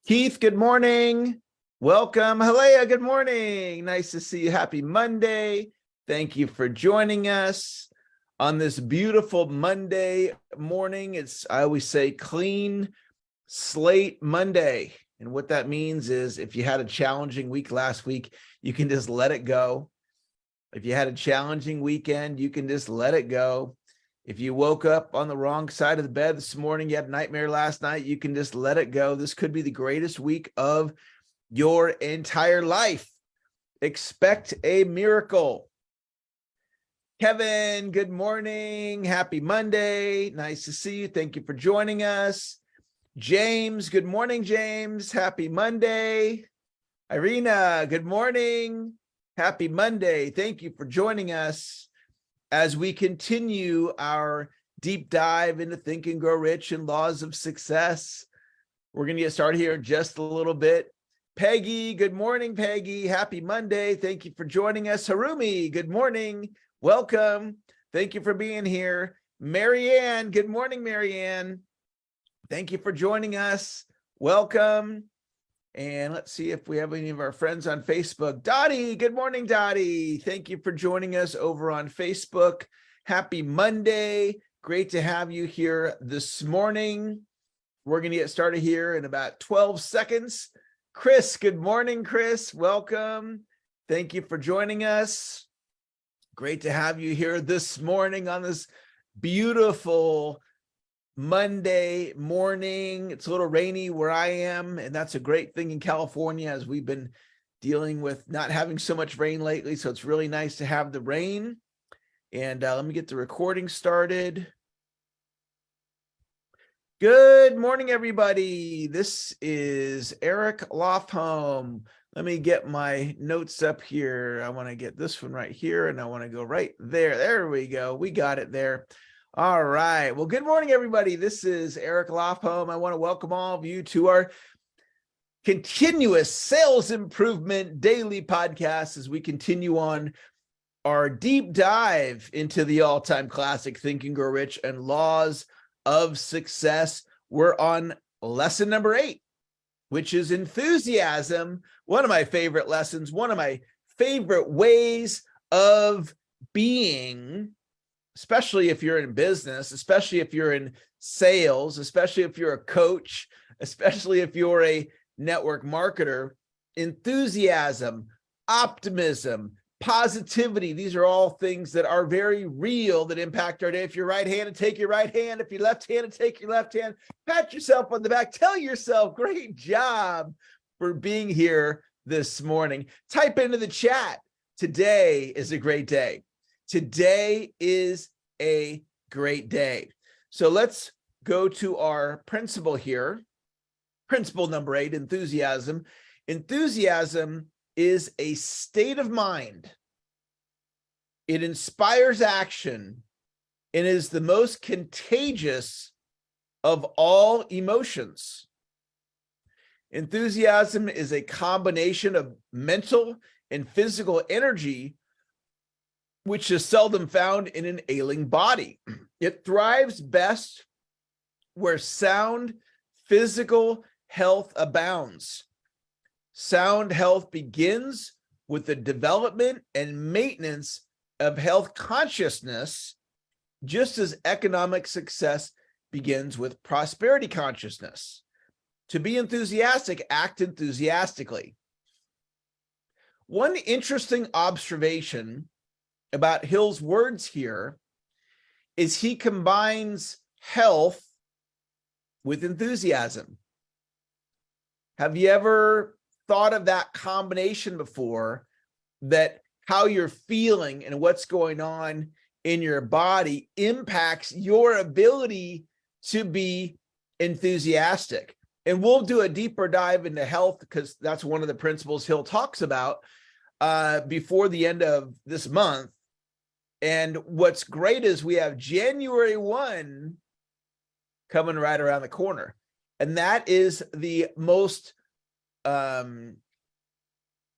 Keith, good morning. Welcome. Halea, good morning. Nice to see you. Happy Monday. Thank you for joining us on this beautiful Monday morning. I always say, clean slate Monday. And what that means is if you had a challenging week last week, you can just let it go. If you had a challenging weekend, you can just let it go. If you woke up on the wrong side of the bed this morning, you had a nightmare last night, you can just let it go. This could be the greatest week of your entire life. Expect a miracle. Kevin, good morning. Happy Monday. Nice to see you. Thank you for joining us. James, good morning, James. Happy Monday. Irina, good morning. Happy Monday. Thank you for joining us as we continue our deep dive into Think and Grow Rich and Laws of Success. We're going to get started here in just a little bit. Peggy, good morning, Peggy. Happy Monday. Thank you for joining us. Harumi, good morning. Welcome. Thank you for being here. Marianne, good morning, Marianne. Thank you for joining us. Welcome. And let's see if we have any of our friends on Facebook. Dottie, good morning, Dottie. Thank you for joining us over on Facebook. Happy Monday. Great to have you here this morning. We're going to get started here in about 12 seconds. Chris, good morning, Chris. Welcome. Thank you for joining us. Great to have you here this morning on this beautiful Monday morning. It's a little rainy where I am, and that's a great thing in California as we've been dealing with not having so much rain lately. So it's really nice to have the rain. And let me get the recording started. Good morning, everybody. This is Eric Lofholm. Let me get my notes up here. I want to get this one right here, and I want to go right there. There we go. We got it there. All right. Well, good morning, everybody. This is Eric Lofholm. I want to welcome all of you to our continuous sales improvement daily podcast as we continue on our deep dive into the all-time classic Think and Grow Rich and Laws of Success. We're on lesson number 8, which is enthusiasm. One of my favorite lessons, one of my favorite ways of being, especially if you're in business, especially if you're in sales, especially if you're a coach, especially if you're a network marketer. Enthusiasm, optimism, positivity, these are all things that are very real that impact our day. If you're right-handed, take your right hand. If you're left-handed, take your left hand. Pat yourself on the back. Tell yourself, great job for being here this morning. Type into the chat, today is a great day. Today is a great day. So let's go to our principle here. Principle number 8, enthusiasm. Enthusiasm is a state of mind. It inspires action and is the most contagious of all emotions. Enthusiasm is a combination of mental and physical energy which is seldom found in an ailing body. It thrives best where sound physical health abounds. Sound health begins with the development and maintenance of health consciousness, just as economic success begins with prosperity consciousness. To be enthusiastic, act enthusiastically. One interesting observation about Hill's words here is he combines health with enthusiasm. Have you ever thought of that combination before, that how you're feeling and what's going on in your body impacts your ability to be enthusiastic? And we'll do a deeper dive into health because that's one of the principles Hill talks about before the end of this month. And what's great is we have January 1 coming right around the corner. And that is the most, the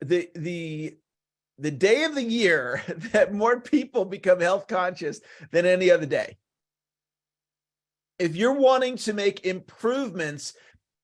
day of the year that more people become health conscious than any other day. If you're wanting to make improvements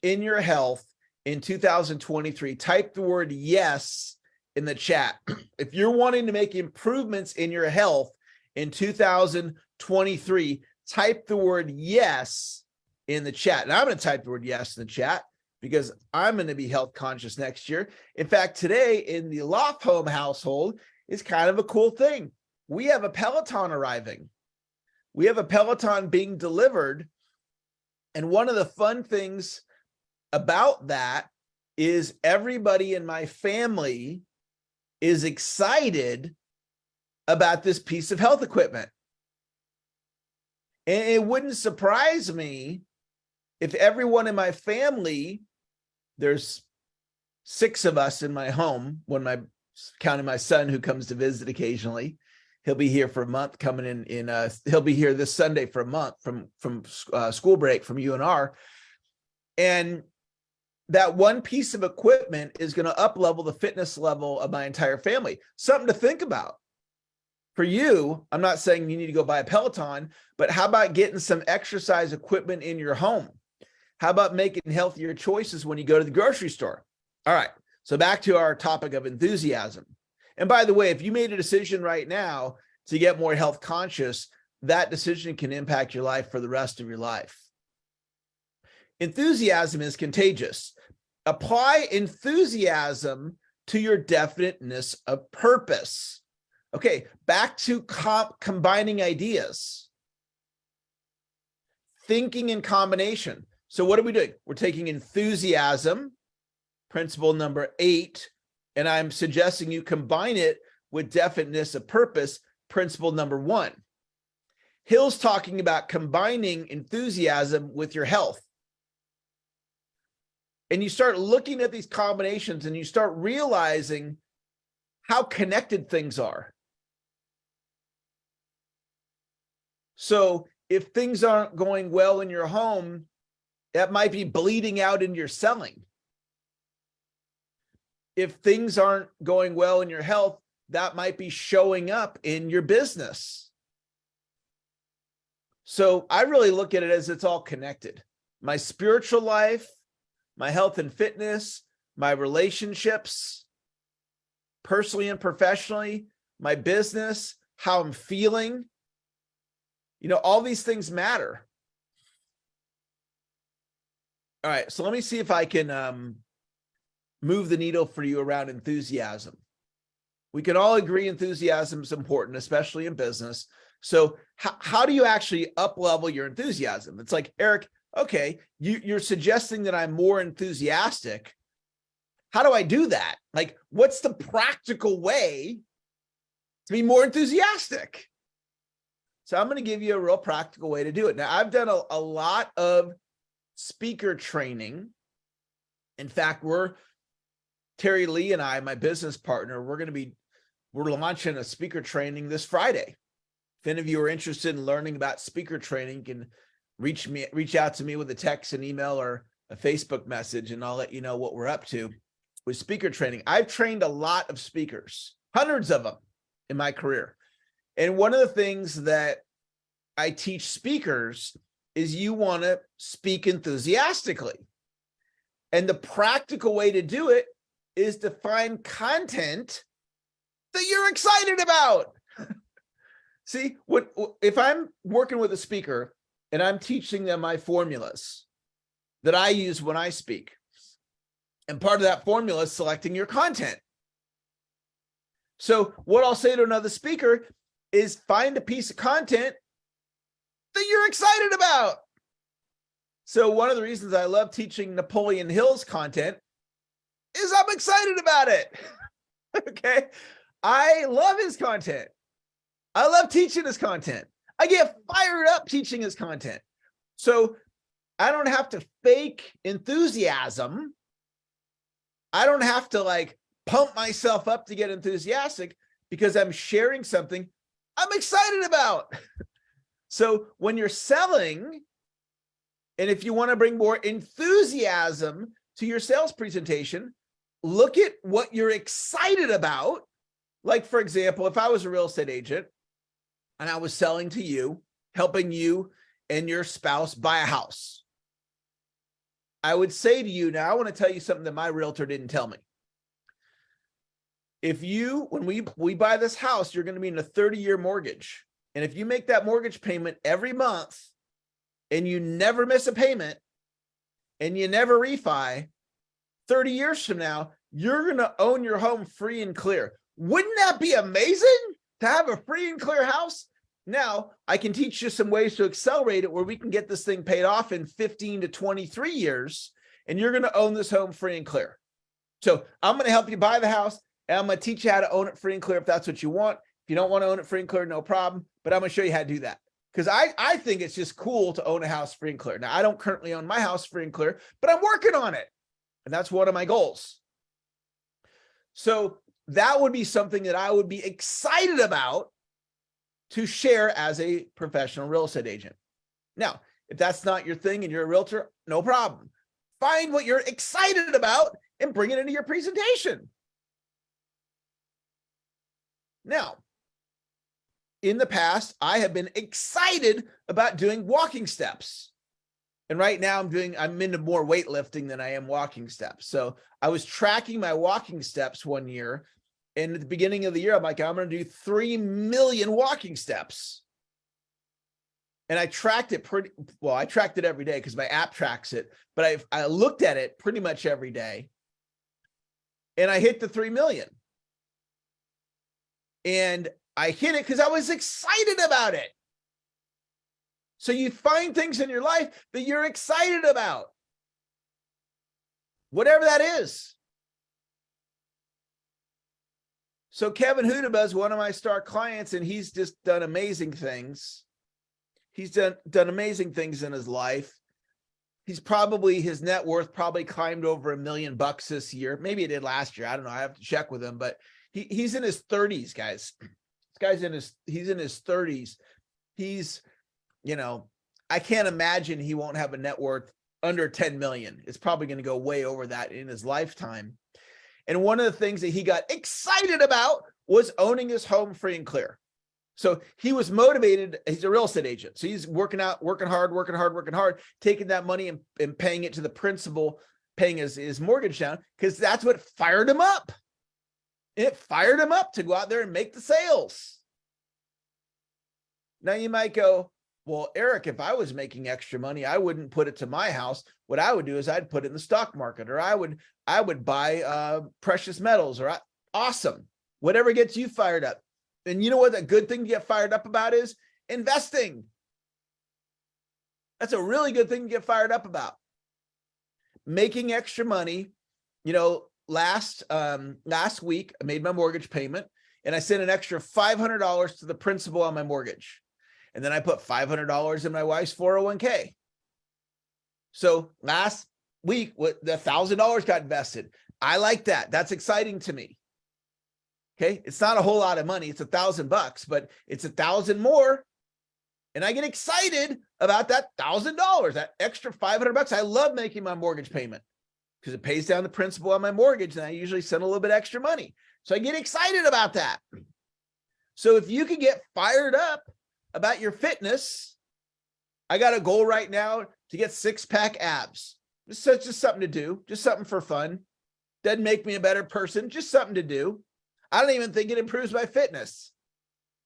in your health, in 2023? Type the word yes in the chat. If you're wanting to make improvements in your health in 2023, type the word yes in the chat. And I'm going to type the word yes in the chat because I'm going to be health conscious next year. In fact, today in the Loft Home household is kind of a cool thing. We have a Peloton arriving. We have a Peloton being delivered. And one of the fun things about that is everybody in my family is excited about this piece of health equipment. And it wouldn't surprise me if everyone in my family, there's 6 of us in my home, counting my son who comes to visit occasionally. He'll be here for a month coming he'll be here this Sunday for a month from school break from UNR. And that one piece of equipment is going to up-level the fitness level of my entire family. Something to think about. For you, I'm not saying you need to go buy a Peloton, but how about getting some exercise equipment in your home? How about making healthier choices when you go to the grocery store? All right, so back to our topic of enthusiasm. And by the way, if you made a decision right now to get more health conscious, that decision can impact your life for the rest of your life. Enthusiasm is contagious. Apply enthusiasm to your definiteness of purpose. Okay, back to combining ideas. Thinking in combination. So what are we doing? We're taking enthusiasm, principle number 8, and I'm suggesting you combine it with definiteness of purpose, principle number 1. Hill's talking about combining enthusiasm with your health. And you start looking at these combinations and you start realizing how connected things are. So if things aren't going well in your home, that might be bleeding out in your selling. If things aren't going well in your health, that might be showing up in your business. So I really look at it as it's all connected. My spiritual life, my health and fitness, my relationships, personally and professionally, my business, how I'm feeling. You know, all these things matter. All right, so let me see if I can move the needle for you around enthusiasm. We can all agree enthusiasm is important, especially in business. So how do you actually up-level your enthusiasm? It's like, Eric, okay, you're suggesting that I'm more enthusiastic. How do I do that? Like, what's the practical way to be more enthusiastic? So I'm going to give you a real practical way to do it. Now, I've done a lot of speaker training. In fact, Terry Lee and I, my business partner, we're launching a speaker training this Friday. If any of you are interested in learning about speaker training, you can reach out to me with a text, an email, or a Facebook message, and I'll let you know what we're up to with speaker training. I've trained a lot of speakers, hundreds of them in my career. And one of the things that I teach speakers is you want to speak enthusiastically. And the practical way to do it is to find content that you're excited about. See, if I'm working with a speaker and I'm teaching them my formulas that I use when I speak, and part of that formula is selecting your content. So what I'll say to another speaker is find a piece of content that you're excited about. So one of the reasons I love teaching Napoleon Hill's content is I'm excited about it. Okay. I love his content. I love teaching his content. I get fired up teaching his content. So I don't have to fake enthusiasm. I don't have to like pump myself up to get enthusiastic because I'm sharing something I'm excited about. So when you're selling, and if you want to bring more enthusiasm to your sales presentation, look at what you're excited about. Like, for example, if I was a real estate agent and I was selling to you, helping you and your spouse buy a house. I would say to you now, I want to tell you something that my realtor didn't tell me. If you, when we buy this house, you're going to be in a 30-year mortgage. And if you make that mortgage payment every month and you never miss a payment and you never refi, 30 years from now, you're going to own your home free and clear. Wouldn't that be amazing to have a free and clear house? Now, I can teach you some ways to accelerate it where we can get this thing paid off in 15 to 23 years, and you're going to own this home free and clear. So I'm going to help you buy the house, and I'm going to teach you how to own it free and clear if that's what you want. If you don't want to own it free and clear, no problem. But I'm going to show you how to do that. Because I think it's just cool to own a house free and clear. Now, I don't currently own my house free and clear, but I'm working on it. And that's one of my goals. So that would be something that I would be excited about to share as a professional real estate agent. Now, if that's not your thing and you're a realtor, no problem. Find what you're excited about and bring it into your presentation. Now, in the past, I have been excited about doing walking steps. And right now I'm into more weightlifting than I am walking steps. So I was tracking my walking steps one year. And at the beginning of the year, I'm like, I'm going to do 3 million walking steps. And I tracked it I tracked it every day because my app tracks it. But I looked at it pretty much every day. And I hit the 3 million. And I hit it because I was excited about it. So you find things in your life that you're excited about. Whatever that is. So Kevin Hudaba is one of my star clients, and he's just done amazing things. He's done amazing things in his life. His net worth probably climbed over $1 million this year. Maybe it did last year. I don't know. I have to check with him, but he's in his 30s, guys. This guy's he's in his 30s. He's, I can't imagine he won't have a net worth under 10 million. It's probably going to go way over that in his lifetime. And one of the things that he got excited about was owning his home free and clear. So he was motivated. He's a real estate agent. So he's working hard, taking that money and paying it to the principal, paying his mortgage down, because that's what fired him up. It fired him up to go out there and make the sales. Now you might go, well, Eric, if I was making extra money, I wouldn't put it to my house. What I would do is I'd put it in the stock market, or I would buy precious metals, or awesome. Whatever gets you fired up. And you know what a good thing to get fired up about is? Investing. That's a really good thing to get fired up about. Making extra money. Last week I made my mortgage payment, and I sent an extra $500 to the principal on my mortgage. And then I put $500 in my wife's 401k. So last week, the $1,000 got invested. I like that. That's exciting to me. Okay. It's not a whole lot of money. It's $1,000, but it's 1,000 more. And I get excited about that $1,000, that extra $500. I love making my mortgage payment because it pays down the principal on my mortgage. And I usually send a little bit extra money. So I get excited about that. So if you can get fired up about your fitness, I got a goal right now to get 6-pack abs. It's just something to do, just something for fun. Doesn't make me a better person, just something to do. I don't even think it improves my fitness.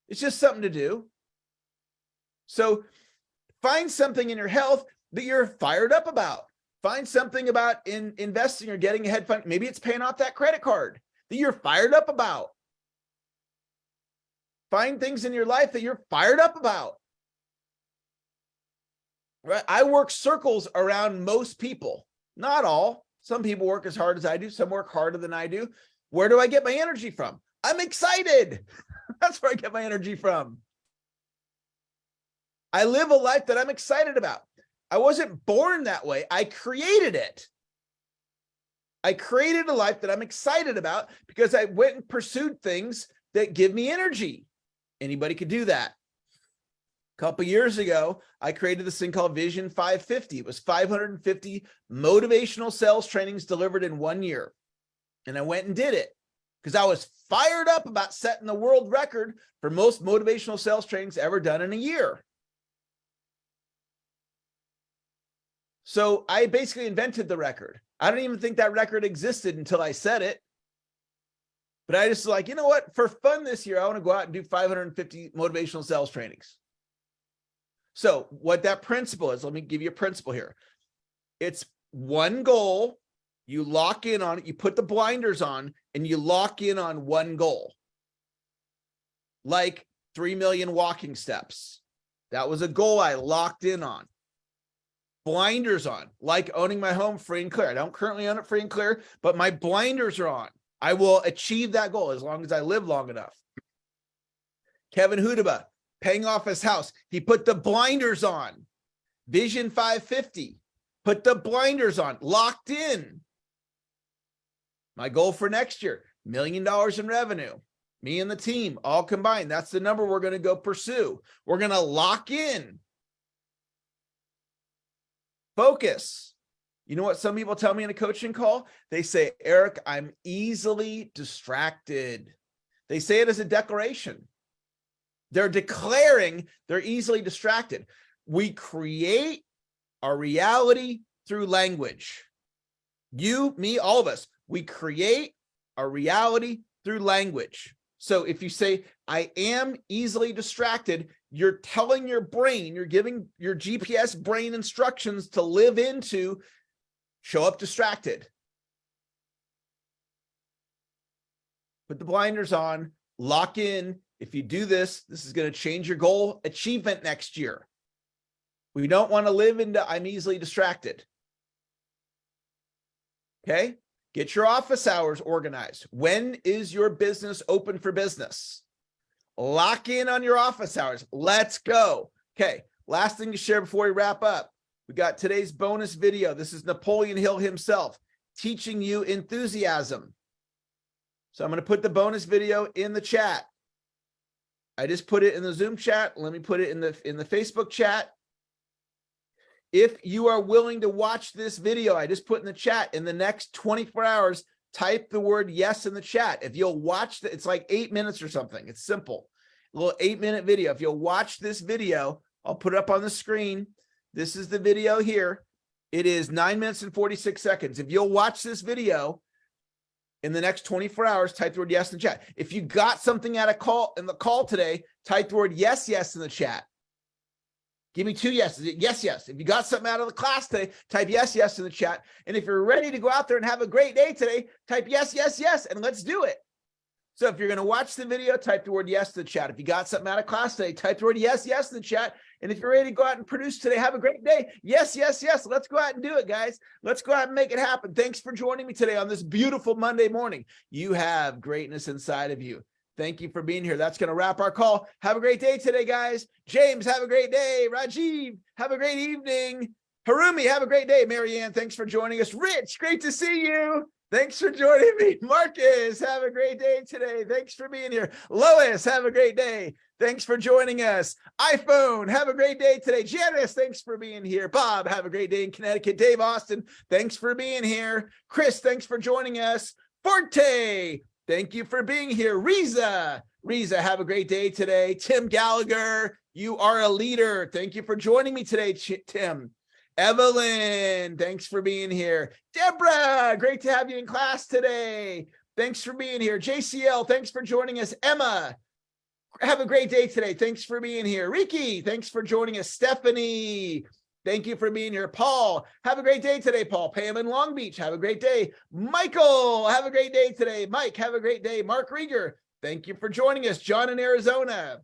It's just something to do. So find something in your health that you're fired up about. Find something about investing or getting ahead fund. Maybe it's paying off that credit card that you're fired up about. Find things in your life that you're fired up about. Right? I work circles around most people, not all. Some people work as hard as I do. Some work harder than I do. Where do I get my energy from? I'm excited. That's where I get my energy from. I live a life that I'm excited about. I wasn't born that way. I created it. I created a life that I'm excited about because I went and pursued things that give me energy. Anybody could do that. A couple of years ago, I created this thing called Vision 550. It was 550 motivational sales trainings delivered in 1 year. And I went and did it because I was fired up about setting the world record for most motivational sales trainings ever done in a year. So I basically invented the record. I don't even think that record existed until I said it. But I just like, you know what? For fun this year, I want to go out and do 550 motivational sales trainings. So what that principle is, let me give you a principle here. It's one goal. You lock in on it. You put the blinders on and you lock in on one goal. Like 3 million walking steps. That was a goal I locked in on. Blinders on, like owning my home free and clear. I don't currently own it free and clear, but my blinders are on. I will achieve that goal as long as I live long enough. Kevin Hudaba, paying off his house. He put the blinders on. Vision 550, put the blinders on, locked in. My goal for next year, $1 million in revenue. Me and the team, all combined. That's the number we're going to go pursue. We're going to lock in. Focus. You know what some people tell me in a coaching call? They say, Eric, I'm easily distracted. They say it as a declaration. They're declaring they're easily distracted. We create our reality through language. You, me, all of us, we create our reality through language. So if you say, I am easily distracted, you're telling your brain, you're giving your GPS brain instructions to live into show up distracted. Put the blinders on, lock in. If you do this, this is going to change your goal achievement next year. We don't want to live into I'm easily distracted. Okay? Get your office hours organized. When is your business open for business? Lock in on your office hours. Let's go. Okay, last thing to share before we wrap up. We got today's bonus video. This is Napoleon Hill himself teaching you enthusiasm. So I'm going to put the bonus video in the chat. I just put it in the Zoom chat. Let me put it in the Facebook chat. If you are willing to watch this video, I just put in the chat, in the next 24 hours, type the word yes in the chat. If you'll watch it's like 8 minutes or something. It's simple. A little 8-minute video. If you'll watch this video, I'll put it up on the screen. This is the video here. It is 9 minutes and 46 seconds. If you'll watch this video in the next 24 hours, type the word yes in the chat. If you got something out of the call today, type the word yes, yes in the chat. Give me 2 yeses. Yes, yes. If you got something out of the class today, type yes, yes in the chat. And if you're ready to go out there and have a great day today, type yes, yes, yes, and let's do it. So if you're going to watch the video, type the word yes in the chat. If you got something out of class today, type the word yes, yes in the chat. And if you're ready to go out and produce today, have a great day. Yes, yes, yes. Let's go out and do it, guys. Let's go out and make it happen. Thanks for joining me today on this beautiful Monday morning. You have greatness inside of you. Thank you for being here. That's going to wrap our call. Have a great day today, guys. James, have a great day. Rajiv, have a great evening. Harumi, have a great day. Marianne, thanks for joining us. Rich, great to see you. Thanks for joining me. Marcus, have a great day today. Thanks for being here. Lois, have a great day. Thanks for joining us. iPhone, have a great day today. Janice, thanks for being here. Bob, have a great day in Connecticut. Dave Austin, thanks for being here. Chris, thanks for joining us. Forte, thank you for being here. Riza, have a great day today. Tim Gallagher, you are a leader. Thank you for joining me today, Tim. Evelyn, thanks for being here. Deborah, great to have you in class today. Thanks for being here. JCL, thanks for joining us. Emma, have a great day today. Thanks for being here. Ricky, thanks for joining us. Stephanie, thank you for being here. Paul, have a great day today, Paul. Pam in Long Beach, have a great day. Michael, have a great day today. Mike, have a great day. Mark Rieger, thank you for joining us. John in Arizona,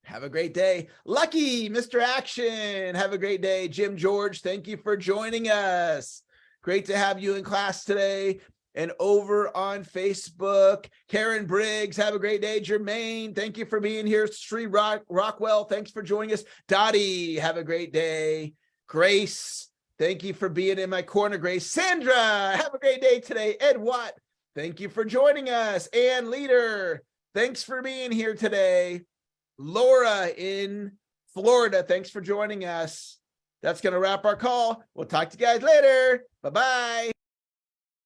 have a great day. Lucky, Mr. Action, have a great day. Jim George, thank you for joining us. Great to have you in class today. And over on Facebook, Karen Briggs, have a great day. Jermaine, thank you for being here. Sri Rockwell, thanks for joining us. Dottie, have a great day. Grace, thank you for being in my corner. Grace. Sandra, have a great day today. Ed Watt, thank you for joining us. Ann Leader, thanks for being here today. Laura in Florida, thanks for joining us. That's going to wrap our call. We'll talk to you guys later. Bye-bye.